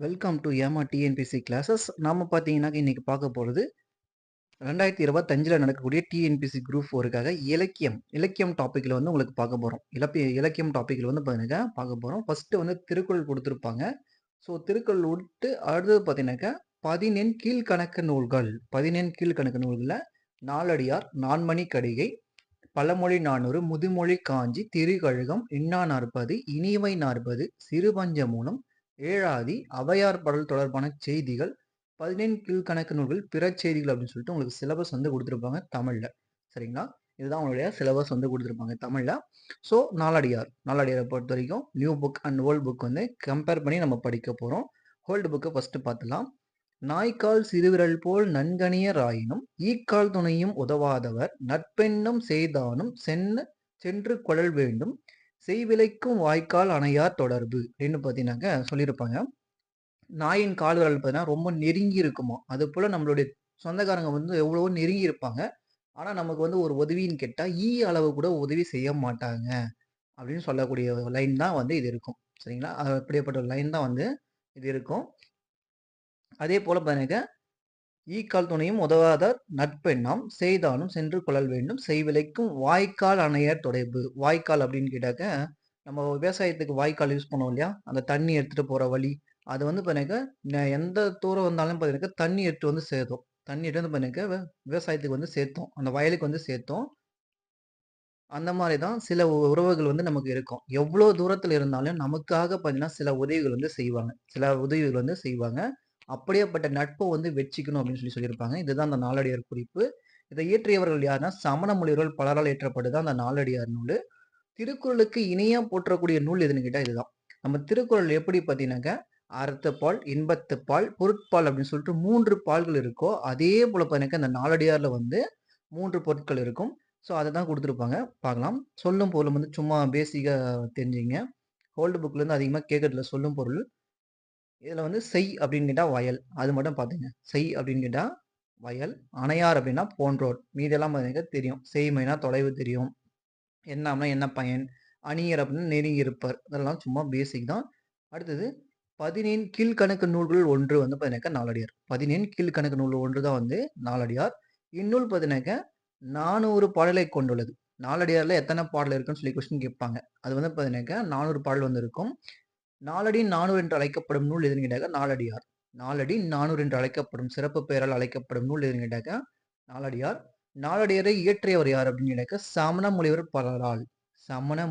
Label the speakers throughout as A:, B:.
A: Welcome to ஏமா TNPSC classes. நாம பார்த்தீங்கன்னா இன்னைக்கு பார்க்க போகிறது 2025 நடக்கக்கூடிய டிஎன்பிசி குரூப் 4க்காக இலக்கியம் டாப்பிக்கில் வந்து உங்களுக்கு பார்க்க போகிறோம். இலக்கியம் டாப்பிக்கில் வந்து பார்த்தீங்கன்னாக்கா பார்க்க போகிறோம். ஃபர்ஸ்ட் வந்து திருக்குறள் கொடுத்துருப்பாங்க. ஸோ திருக்குறள் விட்டு அடுத்தது பார்த்தீங்கன்னாக்கா 14 கீழ்கணக்கு நூல்களில் நாலடியார், நான்மணி கடிகை, பழமொழி 400, முதுமொழி காஞ்சி, திருக்கழுகம், இன்னா நாற்பது, இனியவை 40, சிறுபஞ்ச மூலம், ஏழாதி, அவையார் பாடல் தொடர்பான செய்திகள், 14 கீழ்கணக்கு நூல்கள், பிற செய்திகள் அப்படின்னு சொல்லிட்டு உங்களுக்கு சிலபஸ் வந்து கொடுத்துருப்பாங்க தமிழ்ல. சரிங்களா? இதுதான் உங்களுடைய சிலபஸ் வந்து கொடுத்துருப்பாங்க தமிழ்ல. ஸோ நாலடியாரை பொறுத்த வரைக்கும் new book and old book வந்து கம்பேர் பண்ணி நம்ம படிக்க போகிறோம். ஓல்டு புக்கை ஃபர்ஸ்ட் பார்த்துலாம். நாய்க்கால் சிறுவிரல் போல் நன்கணியர் ஆயினும் ஈக்கால் துணையும் உதவாதவர் நட்பெண்ணும் செய்தானும் சென்று கொள்ளல் வேண்டும் செய்விலைக்கும் வாய்க்கால் அணையார் தொடர்பு அப்படின்னு பார்த்தீங்கன்னாக்க சொல்லியிருப்பாங்க. நாயின் கால் விரல் பார்த்தீங்கன்னா ரொம்ப நெருங்கி இருக்குமோ, அது போல நம்மளுடைய சொந்தக்காரங்க வந்து எவ்வளவோ நெருங்கி இருப்பாங்க. ஆனா நமக்கு வந்து ஒரு உதவின்னு கேட்டா ஈ அளவு கூட உதவி செய்ய மாட்டாங்க அப்படின்னு சொல்லக்கூடிய லைன் தான் வந்து இது இருக்கும். சரிங்களா? அப்படிப்பட்ட லைன் தான் வந்து இது இருக்கும். அதே போல பாருங்க, ஈக்கால் துணையும் உதவாதார் நட்பெண்ணாம் செய்தானும் சென்று கொள்ளல் வேண்டும் செய்விலைக்கும் வாய்க்கால் அணையர் தொடர்பு. வாய்க்கால் அப்படின்னு கேட்டாக்க நம்ம விவசாயத்துக்கு வாய்க்கால் யூஸ் பண்ணுவோம் இல்லையா, அந்த தண்ணி எடுத்துட்டு போற வழி. அது வந்து பாருங்க எந்த தூரம் வந்தாலும் பாருங்க தண்ணி எடுத்து வந்து சேர்த்தோம். தண்ணி எடுத்து வந்து பாருங்க விவசாயத்துக்கு வந்து சேர்த்தோம், அந்த வயலுக்கு வந்து சேர்த்தோம். அந்த மாதிரி தான் சில உறவுகள் வந்து நமக்கு இருக்கும். எவ்வளோ தூரத்துல இருந்தாலும் நமக்காக பார்த்தீங்கன்னா சில உதவிகள் வந்து செய்வாங்க. அப்படியேப்பட்ட நட்பை வந்து வச்சுக்கணும் அப்படின்னு சொல்லியிருப்பாங்க. இதுதான் அந்த நாலடியார் குறிப்பு. இதை இயற்றியவர்கள் யாருன்னா சமண முனிவர்கள் பலரால் இயற்றப்பட்டது அந்த நாலடியார் நூல். திருக்குறளுக்கு இணையா போற்றக்கூடிய நூல் எதுன்னு கேட்டா இதுதான். நம்ம திருக்குறள் எப்படி பார்த்தீங்கன்னாக்க அறத்துப்பால், இன்பத்துப்பால், பொருட்பால் அப்படின்னு சொல்லிட்டு 3 பால்கள் இருக்கோ, அதே போல பார்த்தீங்கன்னா அந்த நாலடியார்ல வந்து 3 பொருட்கள் இருக்கும். ஸோ அதை தான் கொடுத்துருப்பாங்க. பார்க்கலாம். சொல்லும் பொருளும் வந்து சும்மா பேசிக்கா தெரிஞ்சுங்க. ஓல்டு புக்ல இருந்து அதிகமாக கேட்கறதுல சொல்லும் பொருள். இதுல வந்து செய் அப்படின்னு கேட்டா வயல், அது மட்டும் பாத்துங்க. செய் அப்படின்னு கேட்டா வயல், அணையார் அப்படின்னா போன்றோர். மீதெல்லாம் பாத்தீங்கன்னா தெரியும். செய்மைனா தொலைவு தெரியும், என்னாம்னா என்ன பயன், அணியர் அப்படின்னு நெருங்கி இருப்பார். இதெல்லாம் சும்மா பேசிக் தான். அடுத்தது 14 கீழ்கணக்கு நூல்கள் ஒன்று வந்து பார்த்தீங்கன்னாக்கா நாலடியார். 14 கீழ்கணக்கு நூல் ஒன்று தான் வந்து நாலடியார். இந்நூல் பார்த்தீங்கன்னாக்கா 400 பாடலை கொண்டுள்ளது. நாலடியார்ல எத்தனை பாடல் இருக்குன்னு சொல்லி கொஸ்டின் கேட்பாங்க. அது வந்து பார்த்தீங்கன்னாக்கா 400 பாடல் வந்து இருக்கும். நாலடி 400 என்று அழைக்கப்படும் நூல் எதுன்னு கேட்டாக்க நாலடியார். நாலடி 400 என்று அழைக்கப்படும் சிறப்பு பெயரால் அழைக்கப்படும் நூல் எதுன்னு கேட்டாக்க நாலடியார். நாலடியாரை இயற்றியவர் யார் அப்படின்னு கேட்டாக்க சமண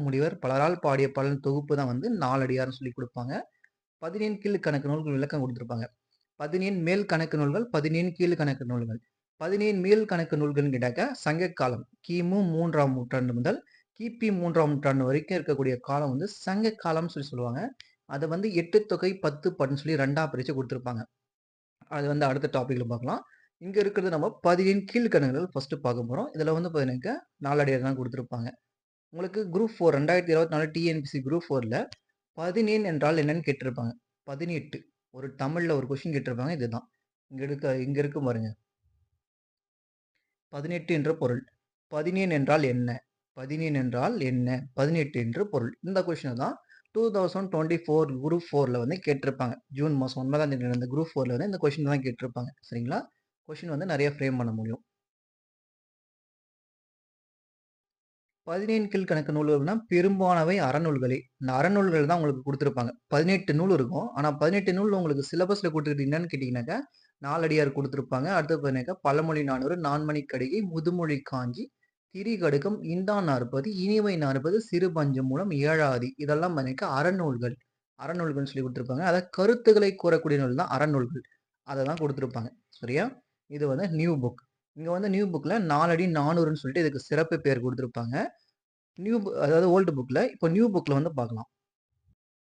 A: முனிவர் பலரால் பாடிய பாடல் தொகுப்பு தான் வந்து நாலடியார்னு சொல்லி கொடுப்பாங்க. 14 கீழ்கணக்கு நூல்கள் விளக்கம் கொடுத்திருப்பாங்க. 14 மேல் கணக்கு நூல்கள், 14 கீழ்கணக்கு நூல்கள். 14 மேல் கணக்கு நூல்கள்னு கேட்டாக்க சங்க காலம் கிமு 3ஆம் நூற்றாண்டு முதல் கிபி 3ஆம் நூற்றாண்டு வரைக்கும் இருக்கக்கூடிய காலம் வந்து சங்க காலம்னு சொல்லி சொல்லுவாங்க. அதை வந்து 8 தொகை 10 பாட்டுன்னு சொல்லி 2ஆ பிரிச்சு கொடுத்திருப்பாங்க. அது வந்து அடுத்த டாபிக்ல பார்க்கலாம். இங்க இருக்கிறது நம்ம 14 கீழ்கணக்குகள் ஃபர்ஸ்ட் பார்க்க போறோம். இதுல வந்து பார்த்தீங்கன்னாக்க நாலடியார் தான் கொடுத்திருப்பாங்க. உங்களுக்கு குரூப் 4 2024 டிஎன்பிசி குரூப் 4ல 14 என்றால் என்னன்னு கேட்டிருப்பாங்க. 18 ஒரு தமிழ்ல ஒரு கொஸ்டின் கேட்டிருப்பாங்க. இதுதான் இங்க இருக்கு பாருங்க. 18 என்ற பொருள். 14 என்றால் என்ன? 14 என்றால் என்ன? 18 என்று பொருள். இந்த கொஸ்டின் தான் 2024 குரூப் 4ல வந்து கேட்டிருப்பாங்க. ஜூன் மாசம் 9ஆம் தேதி நடந்த குரூப் 4ல வந்து இந்த கொஸ்டின் தான் கேட்டிருப்பாங்க. சரிங்களா? கொஸ்டின் வந்து நிறைய ஃப்ரேம் பண்ண முடியும். 14 கீழ்கணக்கு நூல்கள்னா பெரும்பாலானவை அறநூல்களே. இந்த அறநூல்கள் தான் உங்களுக்கு கொடுத்துருப்பாங்க. 18 நூல் இருக்கும். ஆனா 18 நூல் உங்களுக்கு சிலபஸ்ல கொடுத்துருக்கிறது என்னன்னு கேட்டீங்கன்னாக்கா நாலடியார் கொடுத்துருப்பாங்க. அடுத்து பார்த்தீங்கன்னாக்கா பழமொழி 400, நான்மணி கடிகை, முதுமொழி காஞ்சி, திரிகடுகம், இந்தான் 40, இனிவை 40, சிறு பஞ்சம் மூலம், ஏழாதி. இதெல்லாம் பார்த்தீங்கன்னா அறநூல்கள். அறநூல்கள்னு சொல்லி கொடுத்துருப்பாங்க. அதாவது கருத்துக்களை கூறக்கூடிய நூல் தான் அறநூல்கள். அதை தான் கொடுத்துருப்பாங்க. சரியா? இது வந்து நியூ புக். இங்க வந்து நியூ புக்ல 4 அடி 400ன்னு சொல்லிட்டு இதுக்கு சிறப்பு பேர் கொடுத்துருப்பாங்க. அதாவது ஓல்டு புக்ல. இப்போ நியூ புக்ல வந்து பார்க்கலாம்.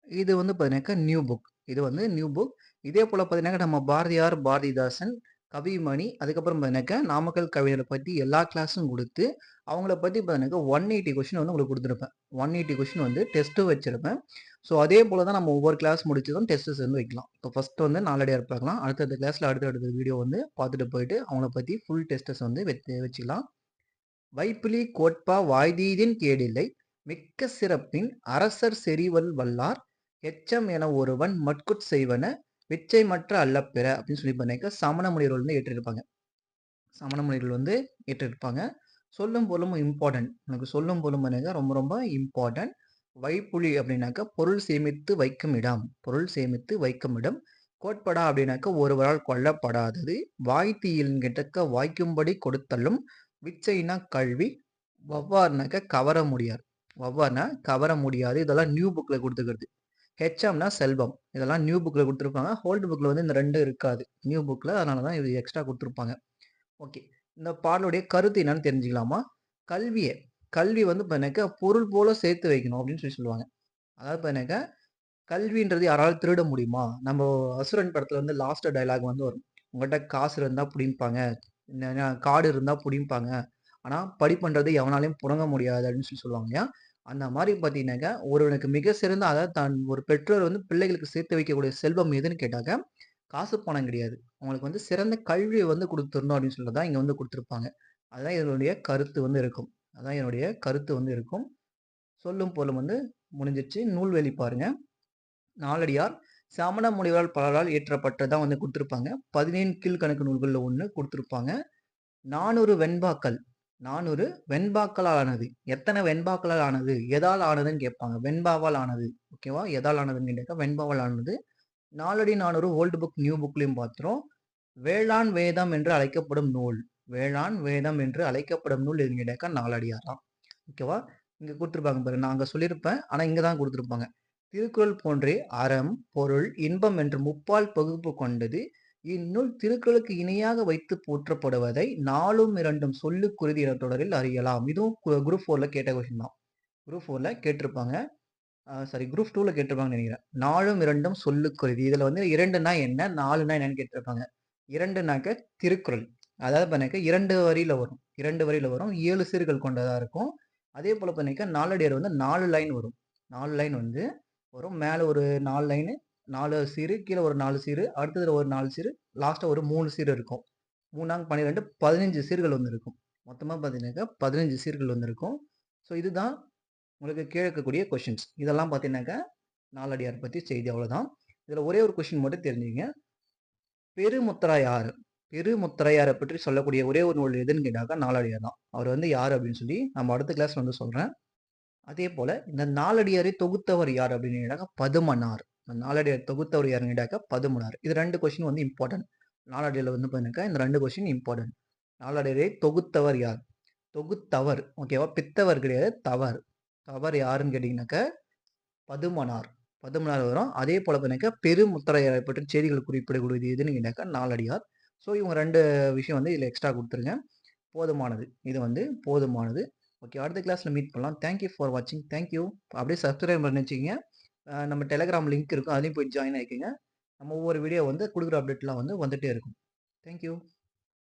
A: இது வந்து பார்த்தீங்கன்னாக்கா நியூ புக். இது வந்து நியூ புக். இதே போல பார்த்தீங்கன்னாக்கா நம்ம பாரதியார், பாரதிதாசன், கவிமணி, அதுக்கப்புறம் பார்த்தீங்கன்னாக்கா நாமக்கல் கவிஞரை பத்தி எல்லா கிளாஸும் கொடுத்து, அவங்கள பத்தி பார்த்தீங்கன்னாக்கா 180 கொஸ்டின் வந்து உங்களுக்கு கொடுத்துருப்பேன். 180 கொஸ்டின் வந்து டெஸ்ட்டும் வச்சிருப்பேன். ஸோ அதே போல தான் நம்ம ஒவ்வொரு கிளாஸ் முடிச்சதும் டெஸ்ட்ஸ் வந்து வைக்கலாம். இப்போ ஃபர்ஸ்ட் வந்து நாலடியார் பார்க்கலாம். அடுத்தடுத்த கிளாஸ்ல அடுத்தடுத்த வீடியோ வந்து பார்த்துட்டு போயிட்டு அவங்கள பத்தி ஃபுல் டெஸ்டஸ் வந்து வச்சுக்கலாம். வைப்பிலி கோட்பா வாய்தீதின் கேடில்லை மிக்க சிறப்பின் அரசர் செறிவல் வல்லார் எச்சம் என ஒருவன் மட்குட் செய்வன விச்சைமற்ற அல்ல பிற அப்படின்னு சொல்லி பண்ணாக்க சமண முனிவர்கள் வந்து ஏற்றிருப்பாங்க. சமண முனிவர்கள் வந்து ஏற்றிருப்பாங்க. சொல்லும் பொருளும் இம்பார்ட்டன்ட். உனக்கு சொல்லும் பொருளும் பண்ணாக்க ரொம்ப ரொம்ப இம்பார்ட்டன்ட். வைப்புலி அப்படின்னாக்க பொருள் சேமித்து வைக்கும் இடம். பொருள் சேமித்து வைக்கும் இடம். கோட்படா அப்படின்னாக்க ஒருவரால் கொல்லப்படாதது. வாய்த்தீயில் கேட்டக்க வாய்க்கும்படி கொடுத்தலும். விச்சைனா கல்வி. வவ்வாறுனாக்க கவர முடியாது. வவ்வாறுனா கவர முடியாது. இதெல்லாம் நியூ புக்ல கொடுத்துக்கிறது. ஹெச்எம்னா செல்வம். இதெல்லாம் நியூ புக்ல கொடுத்துருப்பாங்க. ஓல்டு புக்ல வந்து இந்த 2 இருக்காது. நியூ புக்ல அதனால தான் இது எக்ஸ்ட்ரா கொடுத்துருப்பாங்க. ஓகே. இந்த பாடலுடைய கருத்து என்னன்னு தெரிஞ்சுக்கலாமா? கல்வி வந்து பார்த்தீங்கன்னாக்கா பொருள் போல சேர்த்து வைக்கணும் அப்படின்னு சொல்லுவாங்க. அதாவது பார்த்தீங்கன்னாக்கா கல்வின்றது யாராலும் திருட முடியுமா? நம்ம அசுரன் படத்துல வந்து லாஸ்ட் டயலாக் வந்து வரும். உங்கள்ட்ட காசு இருந்தா புடிங்கிப்பாங்க. காடு இருந்தா புடிங்கிப்பாங்க. ஆனா படிப்புன்றது எவனாலயும் புடுங்க முடியாது அப்படின்னு சொல்லுவாங்க இல்லையா? அந்த மாரி பார்த்தீங்கன்னாக்கா, ஒருவனுக்கு மிக சிறந்த அதாவது தான் ஒரு பெற்றோர் வந்து பிள்ளைகளுக்கு சேர்த்து வைக்கக்கூடிய செல்வம் எதுன்னு கேட்டாக்க, காசு பணம் கிடையாது. அவங்களுக்கு வந்து சிறந்த கல்விய வந்து குடுத்துறணும் அப்படின்னு சொல்லி தான் இங்க வந்து குடுத்துருப்பாங்க. அதுதான் இதனுடைய கருத்து வந்து இருக்கும். அதான் என்னுடைய கருத்து வந்து இருக்கும். சொல்லும் பொருளும் வந்து முடிஞ்சிருச்சு. நூல்வழி பாருங்க. நாலடியார் சமண முனிவரால் பலரால் இயற்றப்பட்டதா வந்து குடுத்திருப்பாங்க. 17 கீழ்க்கணக்கு நூல்கள்ல ஒண்ணு குடுத்திருப்பாங்க. 400 வெண்பாக்கள். 400 வெண்பாக்களால் ஆனது. எத்தன வெண்பாக்களால் ஆனது? எதால் ஆனதுன்னு கேட்பாங்க. வெண்பாவால் ஆனது. ஓகேவா? எதால் ஆனதுன்னு கேட்டாக்கா வெண்பாவால் ஆனது. 4 400 ஓல்டு புக், நியூ புக்லயும் பார்த்துரும். வேளாண் வேதம் என்று அழைக்கப்படும் நூல். வேளாண் வேதம் என்று அழைக்கப்படும் நூல் எதுன்னு கேட்டாக்கா நாலடியாராம். ஓகேவா? இங்க குடுத்திருப்பாங்க பாருங்க. நான் அங்க சொல்லியிருப்பேன். ஆனா இங்க தான் குடுத்திருப்பாங்க. திருக்குறள் போன்றே அறம், பொருள், இன்பம் என்று முப்பால் பகுப்பு கொண்டது. இந்நூல் திருக்குறளுக்கு இணையாக வைத்து போற்றப்படுவதை நாலும் இரண்டும் சொல்லுக்குறுதி என தொடரில் அறியலாம். இதுவும் குரூப் 4ல கேட்ட கொஸ்டின் தான். குரூப் 4ல கேட்டிருப்பாங்க. சாரி குரூப் 2ல கேட்டிருப்பாங்கன்னு நினைக்கிறேன். 4ம் 2ம் சொல்லுக்குறுதி. இதுல வந்து 2ன்னா என்ன? 4ன்னா என்னன்னு கேட்டிருப்பாங்க. 2னாக்க திருக்குறள். அதாவது பண்ணாக்க 2 வரியில வரும். 2 வரியில வரும். 7 சீர்கள் கொண்டதா இருக்கும். அதே போல பண்ணாக்க நாலடியார் வந்து 4 லைன் வரும். 4 லைன் வந்து வரும். மேல ஒரு 4 லைனு, 4 சீரு, கீழ ஒரு 4 சீரு, அடுத்ததுல ஒரு 4 சீரு, லாஸ்ட்டா ஒரு 3 சீரு இருக்கும். 3 நாங் 12 15 சீர்கள் வந்து இருக்கும். மொத்தமா பார்த்தீங்கன்னாக்கா 15 சீர்கள் வந்து இருக்கும். ஸோ இதுதான் உங்களுக்கு கீழ இருக்கக்கூடிய கொஸ்டின்ஸ். இதெல்லாம் பார்த்தீங்கன்னாக்கா நாலடியார் பத்தி செய்தி அவ்வளோதான். இதுல ஒரே ஒரு கொஸ்டின் மட்டும் தெரிஞ்சுக்கங்க. பெருமுத்தரையார். பெருமுத்தரையார பற்றி சொல்லக்கூடிய ஒரே ஒரு நூல் எதுன்னு கேட்டாக்கா நாலடியார் தான். அவர் வந்து யார் அப்படின்னு சொல்லி நம்ம அடுத்த கிளாஸ்ல வந்து சொல்றேன். அதே போல இந்த நாலடியாரை தொகுத்தவர் யார் அப்படின்னு கேட்டாக்கா பதுமனார். இந்த நாலடியார் தொகுத்தவர் யாருன்னு கேட்டாக்கா பதுமனார். இது 2 கொஸ்டின் வந்து இம்பார்ட்டன்ட். நாலடியார்ல வந்து பார்த்தீங்கன்னாக்கா இந்த 2 கொஸ்டின் இம்பார்ட்டன்ட். நாலடியாரை தொகுத்தவர் யார்? தொகுத்தவர். ஓகேவா? பித்தவர் கிடையாது. தவர். தவர் யாருன்னு கேட்டீங்கன்னாக்கா பதுமனார். பதுமனார் வரும். அதே போல பார்த்தீங்கன்னாக்கா பெருமுத்தரையரை பற்றி செய்திகள் குறிப்பிடக்கூடியது எதுன்னு கேட்டாக்கா நாலடியார். ஸோ இவங்க 2 விஷயம் வந்து இதில எக்ஸ்ட்ரா குடுத்துருங்க. போதுமானது. இது வந்து போதுமானது. ஓகே. அடுத்த கிளாஸ்ல மீட் பண்ணலாம். தேங்க் யூ ஃபார் வாட்சிங். Thank you. அப்படியே சப்ஸ்கிரைப் பண்ணி வச்சுக்கங்க. நம்ம டெலகிராம் லிங்க் இருக்கும். அதிலயும் போய் ஜாயின் ஆயிக்கங்க. நம்ம ஒவ்வொரு வீடியோ வந்து குடுக்குற அப்டேட்லாம் வந்து வந்துட்டே இருக்கும். Thank you.